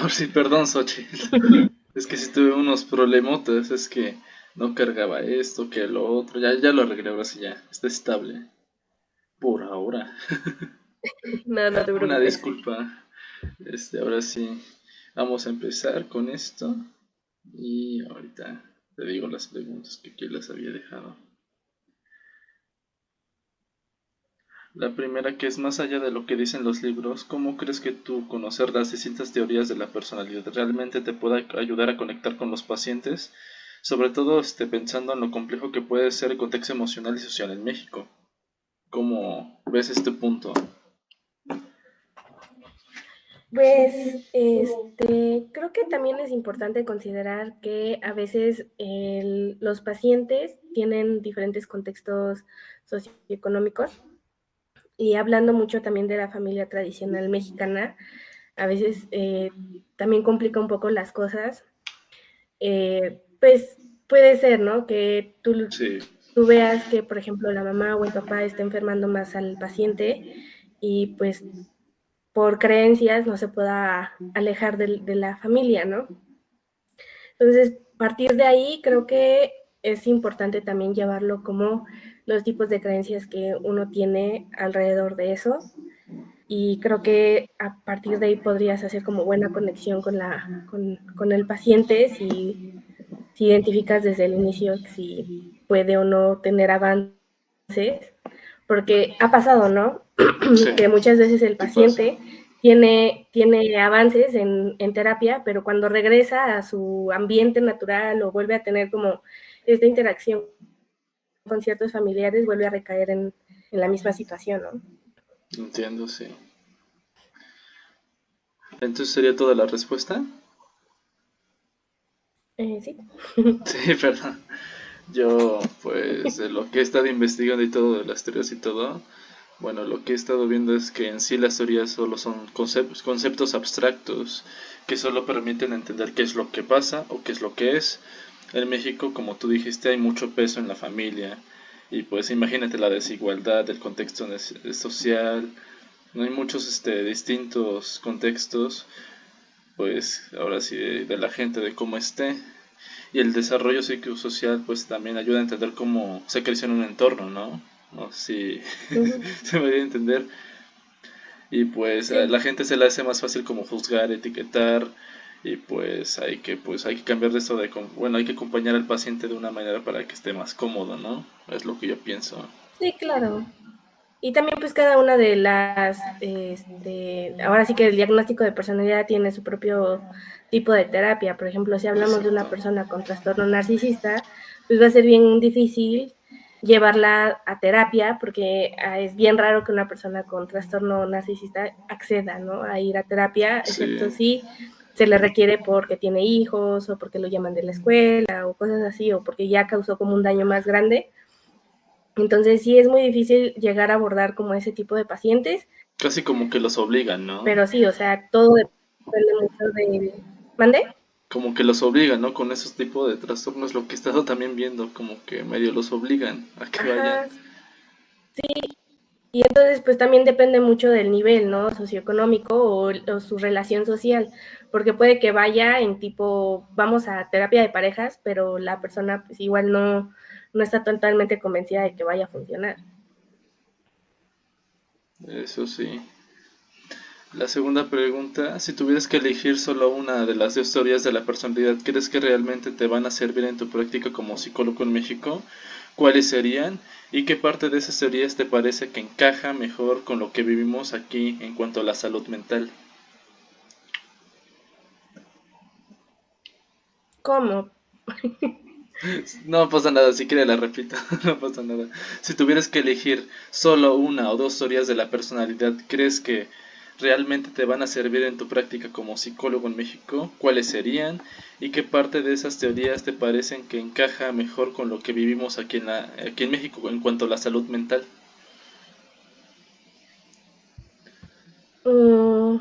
Oh, sí, perdón, Xochitl. Es que si tuve unos problemotas, es que no cargaba esto, que lo otro. Ya lo arreglé, ahora sí ya. Está estable. Por ahora. No, no te Una preocupes. disculpa. Ahora sí. Vamos a empezar con esto. Y ahorita te digo las preguntas que aquí las había dejado. La primera, que es más allá de lo que dicen los libros, ¿cómo crees que tú conocer las distintas teorías de la personalidad realmente te pueda ayudar a conectar con los pacientes? Sobre todo pensando en lo complejo que puede ser el contexto emocional y social en México. ¿Cómo ves este punto? Pues, creo que también es importante considerar que a veces los pacientes tienen diferentes contextos socioeconómicos y hablando mucho también de la familia tradicional mexicana, a veces también complica un poco las cosas. Pues puede ser, ¿no? Que Sí, tú veas que, por ejemplo, la mamá o el papá está enfermando más al paciente y pues por creencias no se pueda alejar de la familia, ¿no? Entonces, partir de ahí creo que es importante también llevarlo como los tipos de creencias que uno tiene alrededor de eso y creo que a partir de ahí podrías hacer como buena conexión con el paciente si identificas desde el inicio si puede o no tener avances, porque ha pasado, ¿no? sí, Que muchas veces el sí pasa. paciente tiene avances en terapia, pero cuando regresa a su ambiente natural o vuelve a tener como esta interacción con ciertos familiares, vuelve a recaer en la misma situación, ¿no? Entiendo, sí. Entonces sería toda la respuesta. Sí. Sí, perdón. Yo, pues, de lo que he estado investigando y todo, de las teorías y todo, bueno, lo que he estado viendo es que en sí las teorías solo son conceptos abstractos que solo permiten entender qué es lo que pasa o qué es lo que es. En México, como tú dijiste, hay mucho peso en la familia y pues imagínate la desigualdad, el contexto social, no hay muchos distintos contextos, pues ahora sí de la gente, de cómo esté. Y el desarrollo psicosocial pues también ayuda a entender cómo se creció en un entorno, ¿no? No sé si Ujú. se me dio a entender. Y pues a Sí, la gente se le hace más fácil como juzgar, etiquetar y pues hay que cambiar de eso bueno, hay que acompañar al paciente de una manera para que esté más cómodo, ¿no? Es lo que yo pienso. sí, claro. Y también pues cada una de ahora sí que el diagnóstico de personalidad tiene su propio tipo de terapia. Por ejemplo, si hablamos de Exacto. una persona con trastorno narcisista, pues va a ser bien difícil llevarla a terapia porque es bien raro que una persona con trastorno narcisista acceda, ¿no? A ir a terapia, excepto Sí, si se le requiere porque tiene hijos o porque lo llaman de la escuela o cosas así o porque ya causó como un daño más grande. Entonces sí es muy difícil llegar a abordar como ese tipo de pacientes, casi como que los obligan, ¿no? pero sí, o sea, todo depende mucho de... ¿Mande? Como que los obligan, ¿no? Con esos tipos de trastornos, lo que he estado también viendo, como que medio los obligan a que vayan. Ajá, y entonces pues también depende mucho del nivel, ¿no? Socioeconómico o su relación social, porque puede que vaya en tipo, vamos a terapia de parejas, pero la persona pues igual no está totalmente convencida de que vaya a funcionar. Eso sí. La segunda pregunta, si tuvieras que elegir solo una de las dos teorías de la personalidad, ¿crees que realmente te van a servir en tu práctica como psicólogo en México? ¿Cuáles serían? ¿Y qué parte de esas teorías te parece que encaja mejor con lo que vivimos aquí en cuanto a la salud mental? ¿Cómo? No pasa nada, si quiere la repito, no pasa nada. Si tuvieras que elegir solo una o dos teorías de la personalidad, ¿crees que realmente te van a servir en tu práctica como psicólogo en México? ¿Cuáles serían? ¿Y qué parte de esas teorías te parecen que encaja mejor con lo que vivimos aquí en México en cuanto a la salud mental? Mm,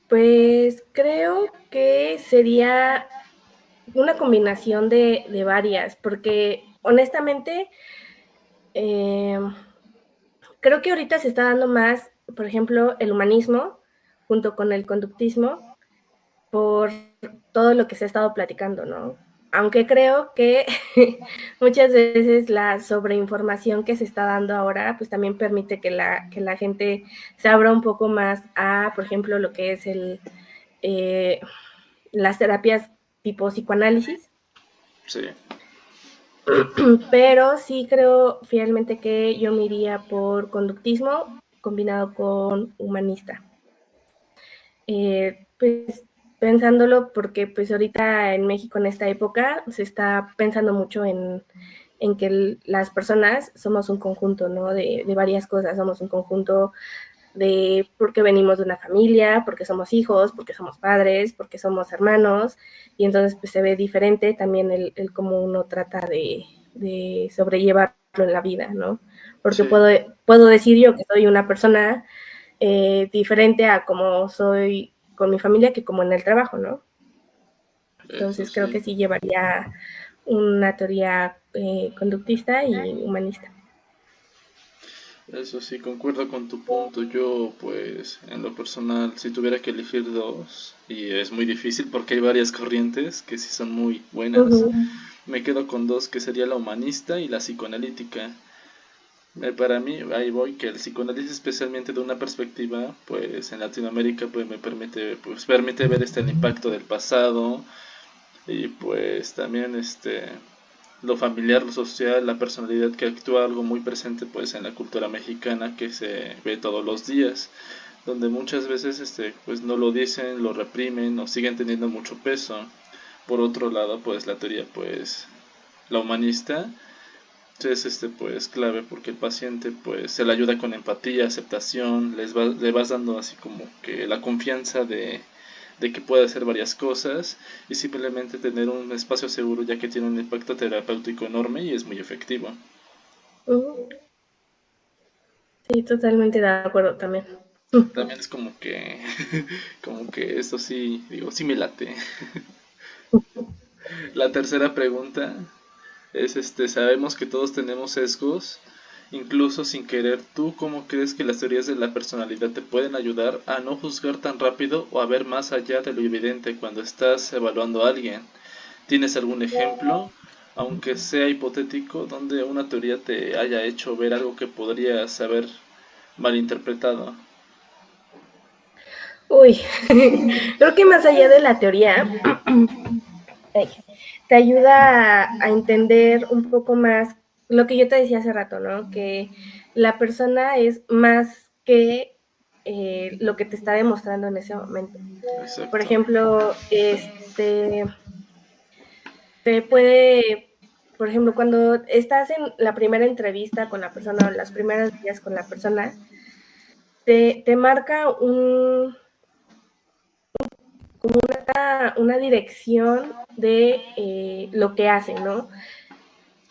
pues creo que sería una combinación de varias, porque honestamente eh, creo que ahorita se está dando más, por ejemplo, el humanismo, junto con el conductismo por todo lo que se ha estado platicando, ¿no? Aunque creo que muchas veces la sobreinformación que se está dando ahora, pues también permite que la gente se abra un poco más a, por ejemplo, lo que es las terapias tipo psicoanálisis. Sí. Pero sí creo fielmente que yo me iría por conductismo combinado con humanista. Pues pensándolo porque pues ahorita en México en esta época se está pensando mucho en que las personas somos un conjunto, ¿no? De varias cosas, somos un conjunto de porque venimos de una familia, porque somos hijos, porque somos padres, porque somos hermanos, y entonces pues se ve diferente también el cómo uno trata de sobrellevarlo en la vida, ¿no? Porque Sí, puedo decir yo que soy una persona diferente a como soy con mi familia que como en el trabajo, ¿no? eso Entonces creo sí. que sí llevaría una teoría conductista y humanista. Eso sí, concuerdo con tu punto. Yo, pues, en lo personal, si tuviera que elegir dos, y es muy difícil porque hay varias corrientes que sí son muy buenas, Uh-huh. me quedo con dos, que sería la humanista y la psicoanalítica. Para mí, ahí voy, que el psicoanálisis, especialmente de una perspectiva, pues, en Latinoamérica, pues, permite ver el impacto del pasado y, pues, también, lo familiar, lo social, la personalidad que actúa algo muy presente pues en la cultura mexicana que se ve todos los días, donde muchas veces pues no lo dicen, lo reprimen o siguen teniendo mucho peso. Por otro lado, pues la teoría pues la humanista es pues clave porque el paciente pues se le ayuda con empatía, aceptación, le vas dando así como que la confianza de que puede hacer varias cosas y simplemente tener un espacio seguro ya que tiene un impacto terapéutico enorme y es muy efectivo. Uh-huh. Sí, totalmente de acuerdo también. También es como que, como que esto sí, digo, sí me late. La tercera pregunta es, sabemos que todos tenemos sesgos, incluso sin querer. ¿Tú cómo crees que las teorías de la personalidad te pueden ayudar a no juzgar tan rápido o a ver más allá de lo evidente cuando estás evaluando a alguien? ¿Tienes algún ejemplo, aunque sea hipotético, donde una teoría te haya hecho ver algo que podrías haber malinterpretado? Uy, creo que más allá de la teoría, te ayuda a entender un poco más lo que yo te decía hace rato, ¿no? Que la persona es más que lo que te está demostrando en ese momento. Por Exacto. ejemplo, te puede, por ejemplo, cuando estás en la primera entrevista con la persona o las primeras días con la persona, te marca como una dirección de lo que hace, ¿no? Sí,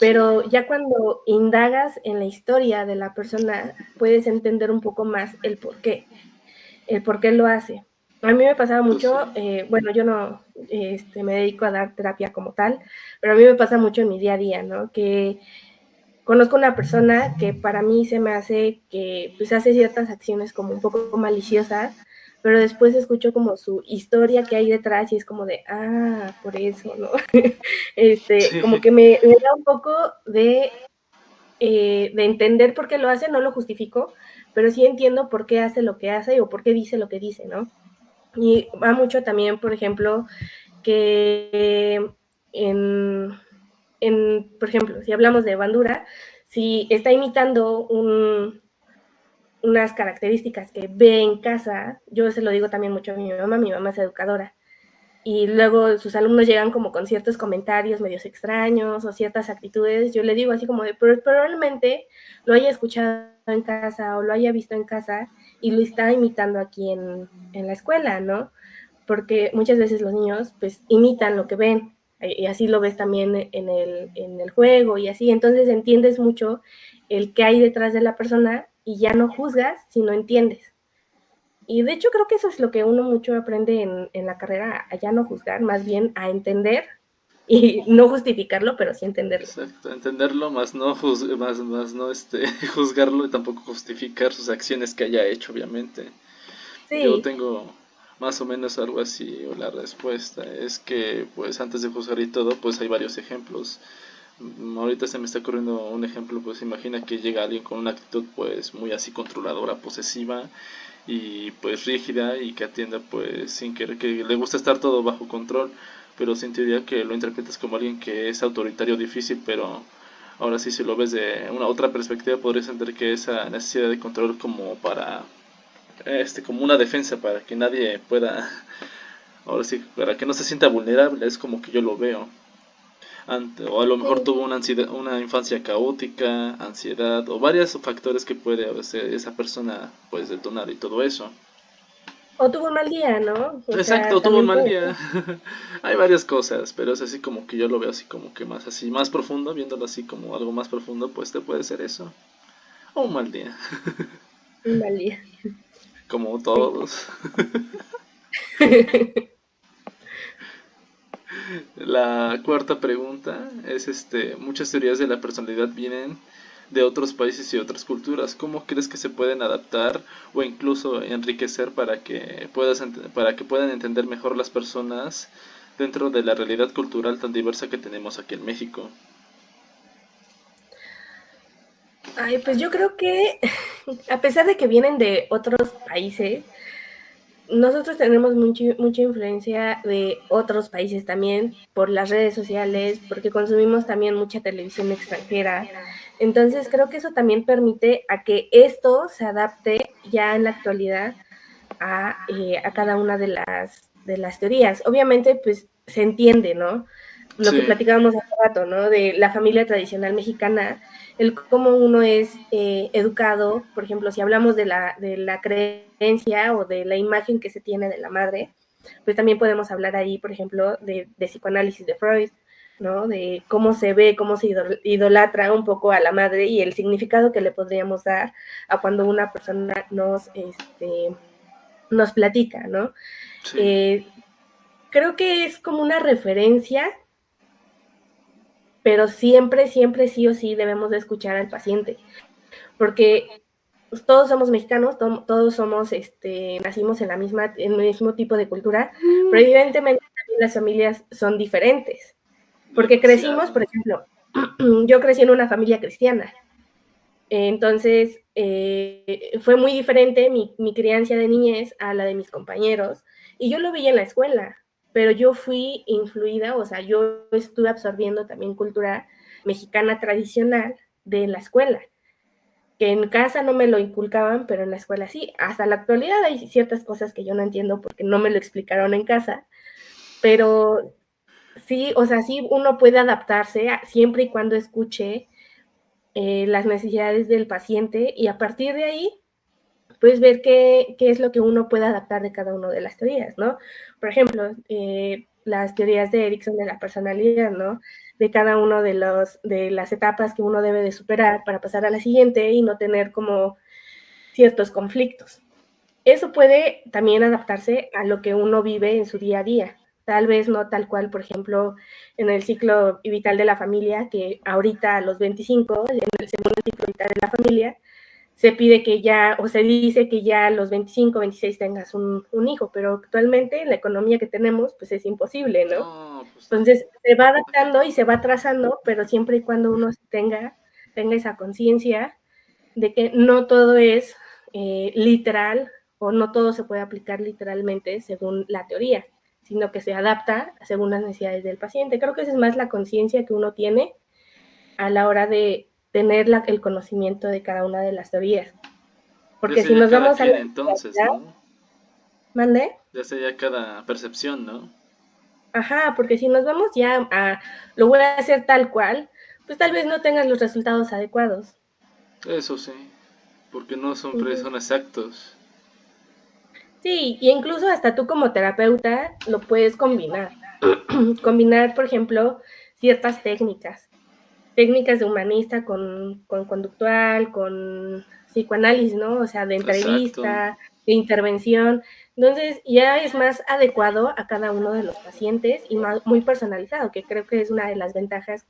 Pero ya cuando indagas en la historia de la persona, puedes entender un poco más el por qué lo hace. A mí me pasaba eso sí. mucho, bueno, yo no me dedico a dar terapia como tal, pero a mí me pasa mucho en mi día a día, ¿no? Que conozco una persona que para mí se me hace que pues hace ciertas acciones como un poco maliciosas, pero después escucho como su historia que hay detrás y es como de, ah, por eso, ¿no? Como Sí, que me da un poco de entender por qué lo hace, no lo justifico, pero sí entiendo por qué hace lo que hace o por qué dice lo que dice, ¿no? Y va mucho también, por ejemplo, que por ejemplo, si hablamos de Bandura, si está imitando unas características que ve en casa, yo se lo digo también mucho a mi mamá es educadora, y luego sus alumnos llegan como con ciertos comentarios medios extraños o ciertas actitudes, yo le digo así como de, pero probablemente lo haya escuchado en casa o lo haya visto en casa y lo está imitando aquí en la escuela, ¿no? Porque muchas veces los niños pues imitan lo que ven y así lo ves también en el juego y así, entonces entiendes mucho el que hay detrás de la persona y ya no juzgas, sino entiendes. Y de hecho creo que eso es lo que uno mucho aprende en la carrera, a ya no juzgar, más bien a entender y no justificarlo, pero sí entenderlo. exacto. Entenderlo, más no juzgarlo y tampoco justificar sus acciones que haya hecho, obviamente. Yo Sí, tengo más o menos algo así, o la respuesta es que, pues antes de juzgar y todo, pues hay varios ejemplos. Ahorita se me está ocurriendo un ejemplo, pues imagina que llega alguien con una actitud pues muy así controladora, posesiva y pues rígida y que atienda pues sin querer, que le gusta estar todo bajo control, pero sentiría que lo interpretas como alguien que es autoritario, difícil, pero ahora sí si lo ves de una otra perspectiva podrías entender que esa necesidad de control como para como una defensa para que nadie pueda, ahora sí, para que no se sienta vulnerable, es como que yo lo veo. O a lo mejor sí. tuvo una, ansiedad, una infancia caótica, ansiedad, o varios factores que puede a veces esa persona pues detonar y todo eso. O tuvo un mal día, ¿no? O sea, Exacto, tuvo un también mal puede día. ser. Hay varias cosas, pero es así como que yo lo veo así como que más así, más profundo, viéndolo así como algo más profundo, pues te puede ser eso. O un mal día, Un mal día, como sí. todos. La cuarta pregunta es muchas teorías de la personalidad vienen de otros países y otras culturas. ¿Cómo crees que se pueden adaptar o incluso enriquecer para que puedan entender mejor las personas dentro de la realidad cultural tan diversa que tenemos aquí en México? Ay, pues yo creo que a pesar de que vienen de otros países, nosotros tenemos mucha influencia de otros países también por las redes sociales, porque consumimos también mucha televisión extranjera. Entonces creo que eso también permite a que esto se adapte ya en la actualidad a cada una de las teorías. Obviamente, pues se entiende, ¿no? Lo que Sí, platicábamos hace rato, ¿no? De la familia tradicional mexicana, el cómo uno es educado, por ejemplo, si hablamos de la creencia o de la imagen que se tiene de la madre, pues también podemos hablar ahí, por ejemplo, de psicoanálisis de Freud, ¿no? De cómo se ve, cómo se idolatra un poco a la madre y el significado que le podríamos dar a cuando una persona nos platica, ¿no? sí, Eh, Creo que es como una referencia, pero siempre, siempre sí o sí debemos de escuchar al paciente, porque pues, todos somos mexicanos, todos somos, nacimos en el mismo tipo de cultura, pero evidentemente también las familias son diferentes, porque crecimos, demasiado. por ejemplo, yo crecí en una familia cristiana, entonces fue muy diferente mi crianza de niñez a la de mis compañeros, y yo lo veía en la escuela, pero yo fui influida, o sea, yo estuve absorbiendo también cultura mexicana tradicional de la escuela, que en casa no me lo inculcaban, pero en la escuela sí. Hasta la actualidad hay ciertas cosas que yo no entiendo porque no me lo explicaron en casa, pero sí, o sea, sí uno puede adaptarse siempre y cuando escuche las necesidades del paciente y a partir de ahí, pues ver qué es lo que uno puede adaptar de cada una de las teorías, ¿no? Por ejemplo, las teorías de Erickson de la personalidad, ¿no? De cada uno de las etapas que uno debe de superar para pasar a la siguiente y no tener como ciertos conflictos. Eso puede también adaptarse a lo que uno vive en su día a día. Tal vez no tal cual, por ejemplo, en el ciclo vital de la familia, que ahorita a los 25, en el segundo ciclo vital de la familia, se pide que ya, o se dice que ya a los 25, 26 tengas un hijo, pero actualmente en la economía que tenemos, pues es imposible, ¿no? No, pues no. Entonces se va adaptando y se va trazando, pero siempre y cuando uno tenga esa conciencia de que no todo es literal o no todo se puede aplicar literalmente según la teoría, sino que se adapta según las necesidades del paciente. Creo que esa es más la conciencia que uno tiene a la hora de tener el conocimiento de cada una de las teorías. Ya Porque si sería nos cada vamos a la quien entonces, realidad, ¿no? ¿mande? Ya sería cada percepción, ¿no? Ajá, porque si nos vamos ya a lo voy a hacer tal cual, pues tal vez no tengas los resultados adecuados. Eso sí, porque no siempre Ujú. son exactos. Sí, y incluso hasta tú como terapeuta lo puedes combinar. Combinar, por ejemplo, ciertas técnicas de humanista con conductual, con psicoanálisis, ¿no? O sea, de Exacto. entrevista, de intervención. Entonces, ya es más adecuado a cada uno de los pacientes y muy personalizado, que creo que es una de las ventajas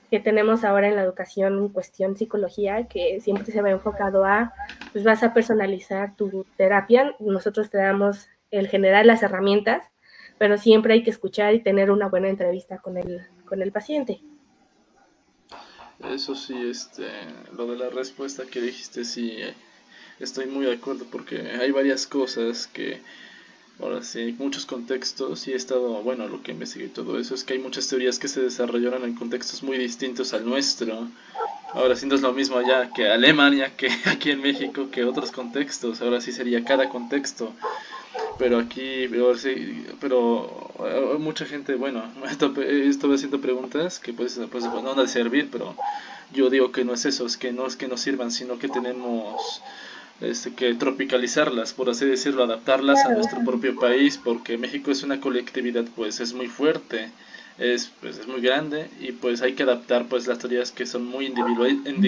que tenemos ahora en la educación en cuestión psicología, que siempre se va enfocado a, pues vas a personalizar tu terapia, nosotros te damos el generar las herramientas, pero siempre hay que escuchar y tener una buena entrevista con el paciente. Eso sí, lo de la respuesta que dijiste, sí, estoy muy de acuerdo porque hay varias cosas que, ahora sí, hay muchos contextos y he estado, bueno, lo que investigué y todo eso es que hay muchas teorías que se desarrollaron en contextos muy distintos al nuestro. Ahora sí no es lo mismo allá que Alemania, que aquí en México, que otros contextos. Ahora sí sería cada contexto. Pero aquí, pero mucha gente, bueno, estuve haciendo preguntas que pues no van a servir, pero yo digo que no es eso, es que no sirvan, sino que tenemos que tropicalizarlas, por así decirlo, adaptarlas a nuestro propio país, porque México es una colectividad, pues es muy fuerte, pues, es muy grande y pues hay que adaptar pues las teorías que son muy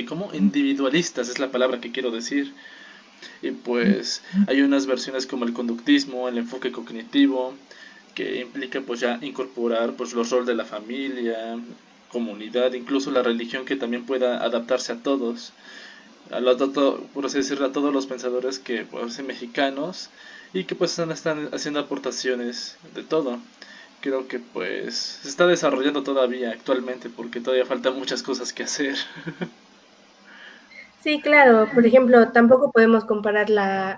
¿cómo? Individualistas, es la palabra que quiero decir. Y pues hay unas versiones como el conductismo, el enfoque cognitivo, que implica pues ya incorporar pues los roles de la familia, comunidad, incluso la religión que también pueda adaptarse a todos, por así decirlo, a todos los pensadores que pues, son mexicanos y que pues están haciendo aportaciones de todo. Creo que pues se está desarrollando todavía actualmente porque todavía faltan muchas cosas que hacer. Sí, claro. Por ejemplo, tampoco podemos comparar la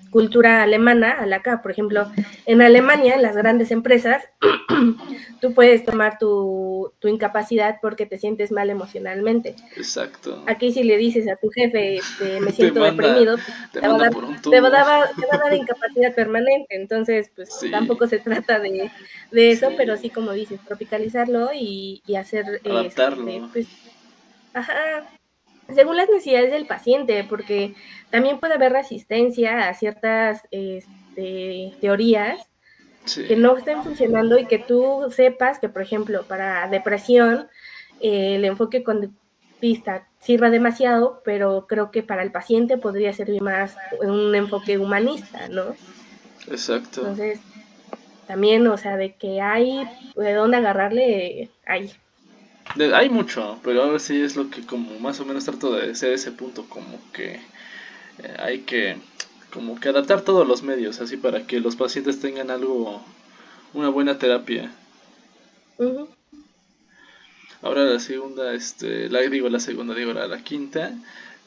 cultura alemana a la acá. Por ejemplo, en Alemania, en las grandes empresas, tú puedes tomar tu incapacidad porque te sientes mal emocionalmente. Exacto. Aquí si le dices a tu jefe, me Te siento manda, deprimido, pues te manda por un tubo. te va a dar incapacidad permanente. Entonces, pues Sí, tampoco se trata de eso, pero sí, sí, como dices, tropicalizarlo y hacer, adaptarlo. pues, ajá, según las necesidades del paciente, porque también puede haber resistencia a ciertas teorías que Sí, no estén funcionando y que tú sepas que, por ejemplo, para depresión, el enfoque conductista sirva demasiado, pero creo que para el paciente podría servir más un enfoque humanista, ¿no? exacto. Entonces, también, o sea, de que hay de dónde agarrarle, hay. Hay mucho, pero ahora sí es lo que como más o menos trato de hacer ese punto, como que hay que como que adaptar todos los medios, así para que los pacientes tengan algo, una buena terapia. Uh-huh. Ahora la segunda, digo, la quinta,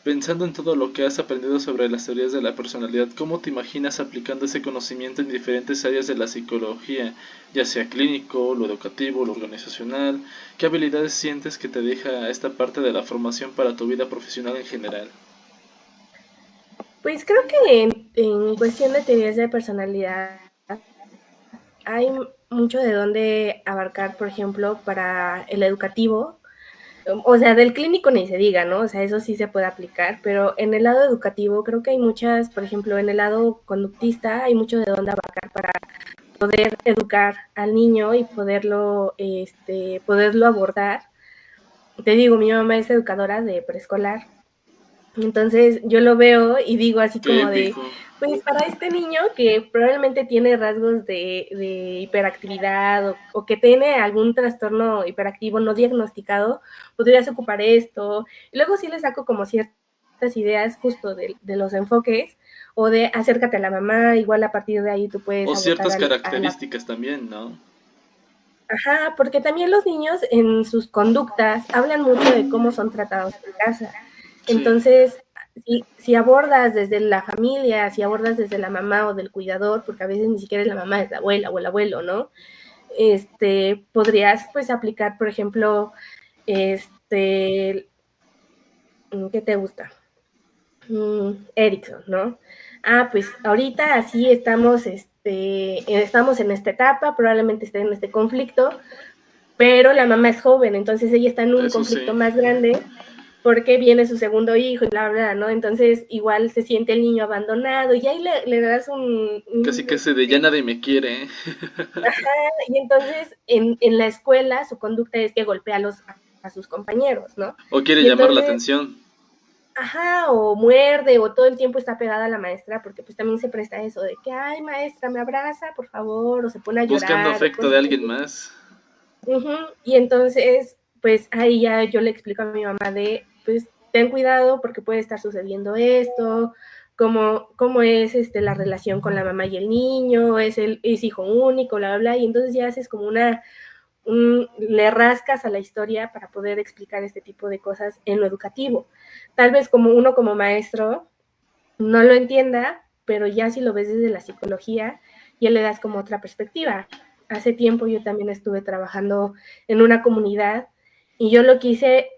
pensando en todo lo que has aprendido sobre las teorías de la personalidad, ¿cómo te imaginas aplicando ese conocimiento en diferentes áreas de la psicología, ya sea clínico, lo educativo, lo organizacional? ¿Qué habilidades sientes que te deja esta parte de la formación para tu vida profesional en general? Pues creo que en cuestión de teorías de personalidad hay mucho de dónde abarcar, por ejemplo, para el educativo, o sea, del clínico ni se diga, ¿no? O sea, eso sí se puede aplicar, pero en el lado educativo creo que hay muchas, por ejemplo, en el lado conductista hay mucho de dónde abarcar para poder educar al niño y poderlo abordar. Te digo, mi mamá es educadora de preescolar. Entonces yo lo veo y digo así Qué como de, épico. pues para este niño que probablemente tiene rasgos de hiperactividad o que tiene algún trastorno hiperactivo no diagnosticado, podrías ocupar esto. Y luego sí le saco como ciertas ideas justo de los enfoques o de acércate a la mamá, igual a partir de ahí tú puedes O abocar ciertas a la... características también, ¿no? Ajá, porque también los niños en sus conductas hablan mucho de cómo son tratados en casa. Sí, Entonces, si abordas desde la familia, si abordas desde la mamá o del cuidador, porque a veces ni siquiera es la mamá, es la abuela o el abuelo, ¿no? Podrías pues aplicar, por ejemplo, este, ¿qué te gusta? Erickson, ¿no? Ah, pues ahorita así estamos en esta etapa, probablemente esté en este conflicto, pero la mamá es joven, entonces ella está en un eso conflicto sí. más grande porque viene su segundo hijo y bla, bla, ¿no? Entonces igual se siente el niño abandonado y ahí le das Casi casi de ya nadie me quiere, ¿eh? y entonces en la escuela su conducta es que golpea a sus compañeros, ¿no? O quiere Y llamar la entonces, atención. ajá, o muerde o todo el tiempo está pegada a la maestra porque pues también se presta eso de que, ay, maestra, me abraza, por favor, o se pone a Buscando llorar o afecto de cosas alguien así. más. Uh-huh. Y entonces pues ahí ya yo le explico a mi mamá de, pues ten cuidado porque puede estar sucediendo esto, cómo es la relación con la mamá y el niño, es hijo único, bla, bla, bla, y entonces ya haces como le rascas a la historia para poder explicar este tipo de cosas en lo educativo. Tal vez como uno como maestro no lo entienda, pero ya si lo ves desde la psicología, ya le das como otra perspectiva. Hace tiempo yo también estuve trabajando en una comunidad y yo lo quise,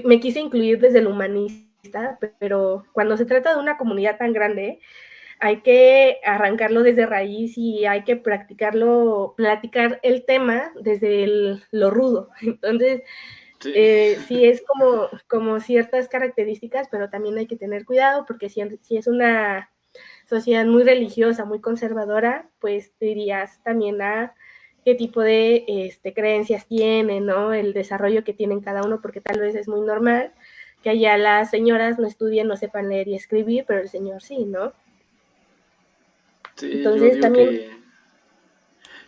me quise incluir desde el humanista, pero cuando se trata de una comunidad tan grande, hay que arrancarlo desde raíz y hay que platicar el tema desde lo rudo. Entonces, Sí. sí es como ciertas características, pero también hay que tener cuidado porque si es una sociedad muy religiosa, muy conservadora, pues dirías también a qué tipo de creencias tienen, ¿no? El desarrollo que tienen cada uno, porque tal vez es muy normal que allá las señoras no estudien, no sepan leer y escribir, pero el señor sí, ¿no? Sí, yo Entonces digo también, que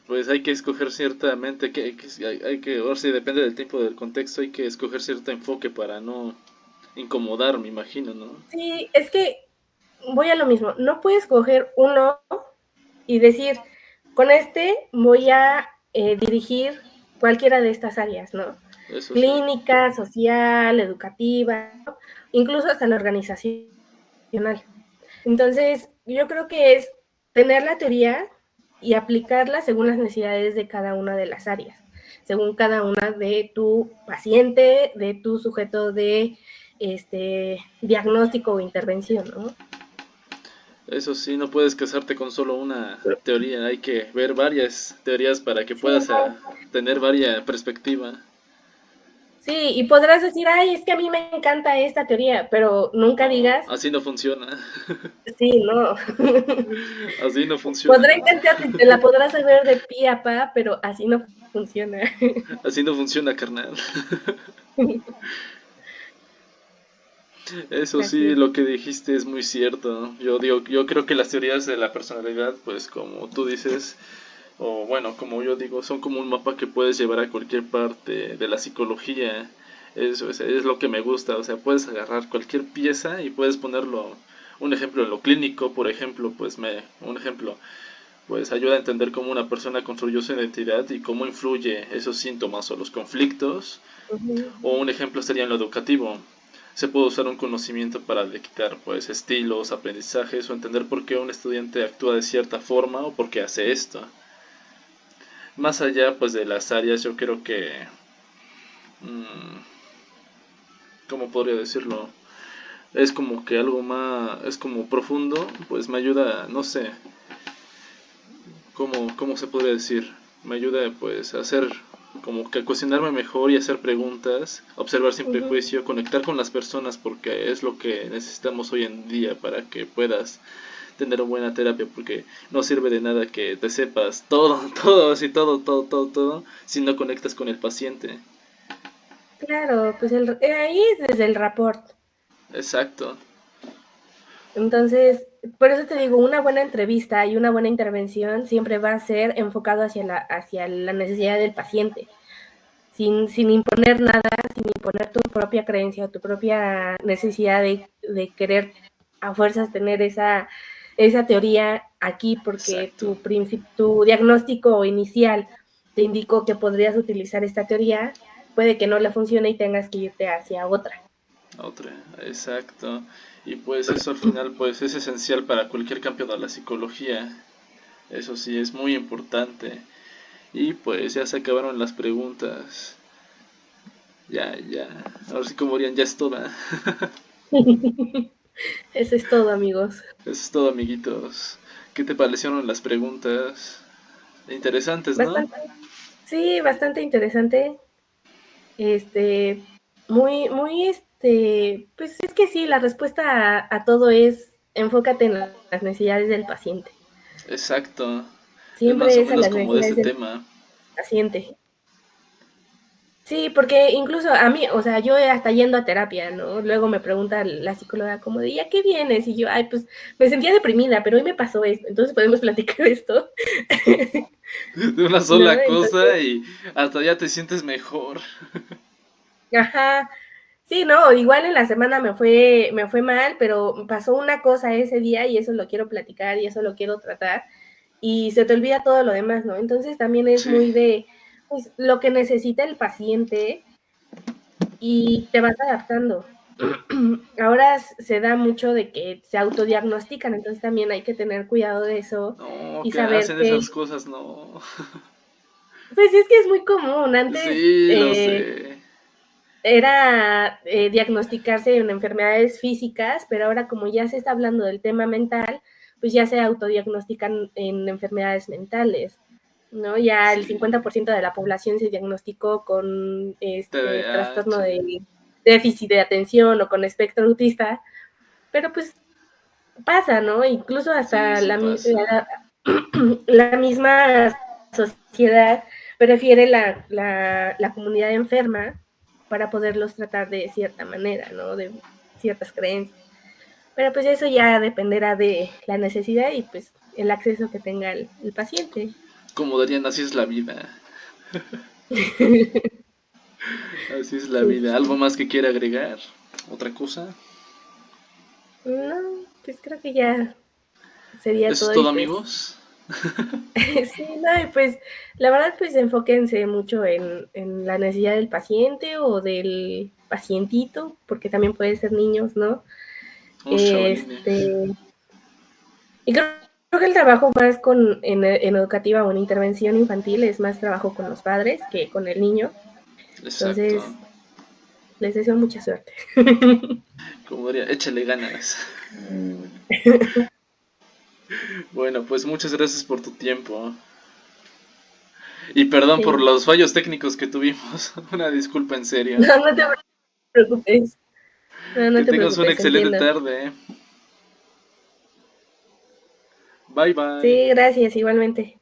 pues hay que escoger ciertamente, hay que, ahora sí depende del tiempo, del contexto, hay que escoger cierto enfoque para no incomodar, me imagino, ¿no? sí, es que voy a lo mismo, no puedes coger uno y decir, con voy a dirigir cualquiera de estas áreas, ¿no? Eso sí. Clínica, social, educativa, ¿no? Incluso hasta la organizacional. Entonces, yo creo que es tener la teoría y aplicarla según las necesidades de cada una de las áreas, según cada una de tu paciente, de tu sujeto de diagnóstico o intervención, ¿no? Eso sí, no puedes casarte con solo una teoría, hay que ver varias teorías para que Sí, puedas tener varias perspectiva. sí, y podrás decir, ay, es que a mí me encanta esta teoría, pero nunca No, digas, así no funciona. sí, no. Así no funciona. Podrá encantarte, te la podrás saber de pie a pa, pero así no funciona. Así no funciona, carnal. Eso Así sí, es. lo que dijiste es muy cierto. Yo creo que las teorías de la personalidad, pues como tú dices, o bueno, como yo digo, son como un mapa que puedes llevar a cualquier parte de la psicología. Eso es lo que me gusta, o sea, puedes agarrar cualquier pieza y puedes ponerlo, un ejemplo en lo clínico, por ejemplo, un ejemplo, pues ayuda a entender cómo una persona construyó su identidad y cómo influye esos síntomas o los conflictos. Ujú. O un ejemplo sería en lo educativo. Se puede usar un conocimiento para dictar pues estilos, aprendizajes o entender por qué un estudiante actúa de cierta forma o por qué hace esto. Más allá pues de las áreas, yo creo que ¿cómo podría decirlo? Es como que algo más, es como profundo, pues me ayuda, no sé, ¿cómo se podría decir? Me ayuda pues a hacer como que a cuestionarme mejor y hacer preguntas, observar sin Ujú. prejuicio, conectar con las personas porque es lo que necesitamos hoy en día para que puedas tener una buena terapia, porque no sirve de nada que te sepas todo, todo, así todo, si no conectas con el paciente. Claro, pues ahí es desde el rapport. Exacto, Entonces, por eso te digo, una buena entrevista y una buena intervención siempre va a ser enfocado hacia la necesidad del paciente, sin imponer nada, sin imponer tu propia creencia o tu propia necesidad de querer a fuerzas tener esa teoría aquí porque exacto. tu diagnóstico inicial te indicó que podrías utilizar esta teoría, puede que no le funcione y tengas que irte hacia otra. Otra, exacto. Y pues eso al final pues es esencial para cualquier cambio de la psicología. Eso sí, es muy importante. Y pues ya se acabaron las preguntas. Ya. Ahora sí como dirían, ya es toda. Eso es todo, amigos. Eso es todo, amiguitos. ¿Qué te parecieron las preguntas? Interesantes, ¿no? Bastante, sí, bastante interesante. Este, pues es que sí, la respuesta a todo es enfócate en las necesidades del paciente. Exacto. Es más Siempre o es a menos las como de ese necesidades del tema. paciente. Sí, porque incluso a mí, o sea, yo hasta yendo a terapia, ¿no? Luego me pregunta la psicóloga como de, ¿ya qué vienes? Y yo, ay, pues me sentía deprimida, pero hoy me pasó esto, entonces podemos platicar esto, De una ¿no? sola Entonces, cosa y hasta ya te sientes mejor. ajá, sí, no, igual en la semana me fue mal, pero pasó una cosa ese día y eso lo quiero platicar y eso lo quiero tratar y se te olvida todo lo demás, ¿no? Entonces también es Sí. muy de, pues, lo que necesita el paciente y te vas adaptando. Ahora se da mucho de que se autodiagnostican, entonces también hay que tener cuidado de eso No, y que saber hacen que, esas cosas, no. pues es que es muy común. Antes Sí, lo sé. era diagnosticarse en enfermedades físicas, pero ahora como ya se está hablando del tema mental, pues ya se autodiagnostican en enfermedades mentales, ¿no? Ya el Sí. 50% de la población se diagnosticó con trastorno TDAH. de déficit de atención o con espectro autista, pero pues pasa, ¿no? Incluso Sí, hasta sí pasa. la misma sociedad prefiere la comunidad enferma para poderlos tratar de cierta manera, ¿no? De ciertas creencias. Pero pues eso ya dependerá de la necesidad y pues el acceso que tenga el paciente. Como dirían, así es la vida. Así es la Sí, vida. ¿Algo sí. más que quiera agregar? ¿Otra cosa? No, pues creo que ya sería ¿Eso es todo y todo, pues amigos? sí, no, y pues la verdad pues enfóquense mucho en la necesidad del paciente o del pacientito, porque también puede ser niños, ¿no? Unos Este, chavalines. y creo que el trabajo más en educativa o en intervención infantil es más trabajo con los padres que con el niño. Exacto. Entonces, les deseo mucha suerte. Como diría, échale ganas. Bueno, pues muchas gracias por tu tiempo. Y perdón por Sí. los fallos técnicos que tuvimos. Una disculpa en serio. No, no te preocupes. No, no Que te tengas una preocupes, excelente entiendo. tarde. Bye bye. Sí, gracias, igualmente.